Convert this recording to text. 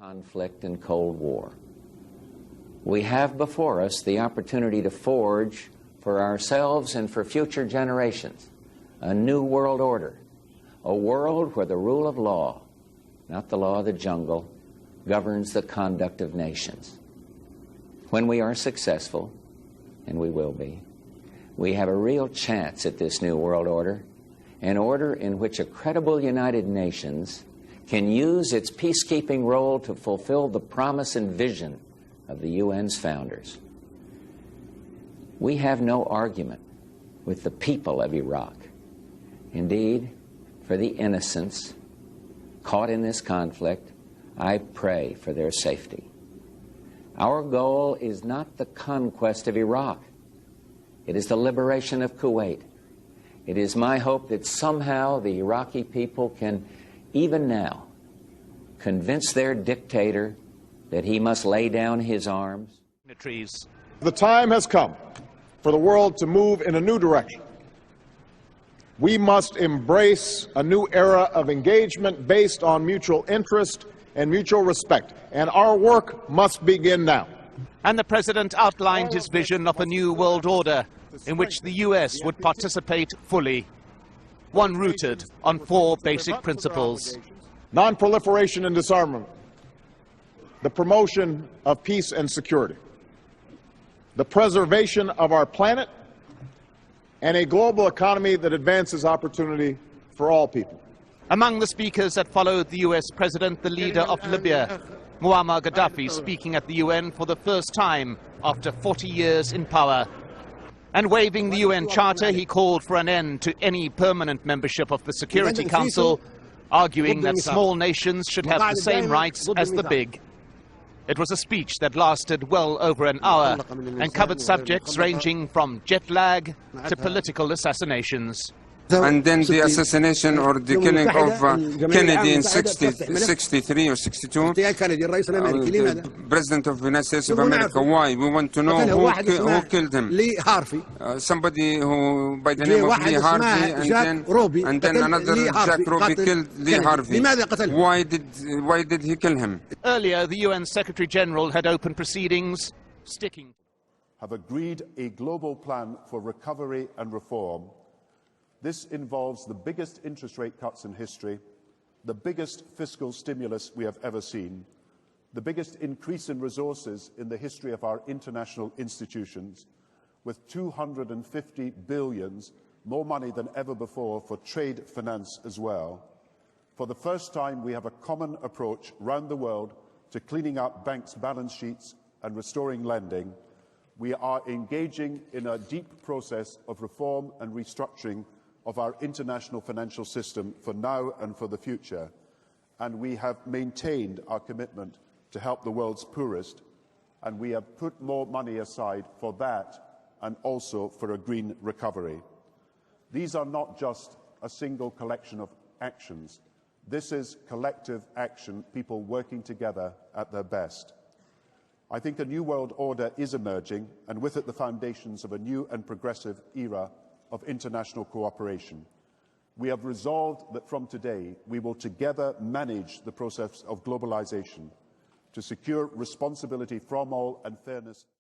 Conflict and Cold War. We have before us the opportunity to forge for ourselves and for future generations a new world order, a world where the rule of law, not the law of the jungle, governs the conduct of nations. When we are successful, and we will be, we have a real chance at this new world order, an order in which a credible United Nations can use its peacekeeping role to fulfill the promise and vision of the UN's founders. We have no argument with the people of Iraq. Indeed, for the innocents caught in this conflict, I pray for their safety. Our goal is not the conquest of Iraq. It is the liberation of Kuwait. It is my hope that somehow the Iraqi people can, even now, convince their dictator that he must lay down his arms. The time has come for the world to move in a new direction. We must embrace a new era of engagement based on mutual interest and mutual respect, and our work must begin now. And the President outlined his vision of a new world order in which the US would participate fully, one rooted on 4 basic principles: non-proliferation and disarmament, the promotion of peace and security, the preservation of our planet, and a global economy that advances opportunity for all people. Among the speakers that followed the US President, the leader of Libya, Muammar Gaddafi, speaking at the UN for the first time after 40 years in power. And waiving the UN Charter, he called for an end to any permanent membership of the Security Council, arguing that small nations should have the same rights as the big. It was a speech that lasted well over an hour and covered subjects ranging from jet lag to political assassinations. And then the assassination or the killing of Kennedy in 63 or 62, the President of the United States of America. Why? We want to know who killed him. Somebody who by the name of Lee Harvey, and then another Jack Ruby killed Lee Harvey. Why did he kill him? Earlier, the UN Secretary General had opened proceedings sticking. Have agreed a global plan for recovery and reform. This involves the biggest interest rate cuts in history, the biggest fiscal stimulus we have ever seen, the biggest increase in resources in the history of our international institutions, with 250 billion, more money than ever before, for trade finance as well. For the first time, we have a common approach round the world to cleaning up banks' balance sheets and restoring lending. We are engaging in a deep process of reform and restructuring of our international financial system for now and for the future, and we have maintained our commitment to help the world's poorest, and we have put more money aside for that and also for a green recovery. These are not just a single collection of actions. This is collective action, people working together at their best. I think a new world order is emerging, and with it the foundations of a new and progressive era of international cooperation. We have resolved that from today we will together manage the process of globalization to secure responsibility from all and fairness.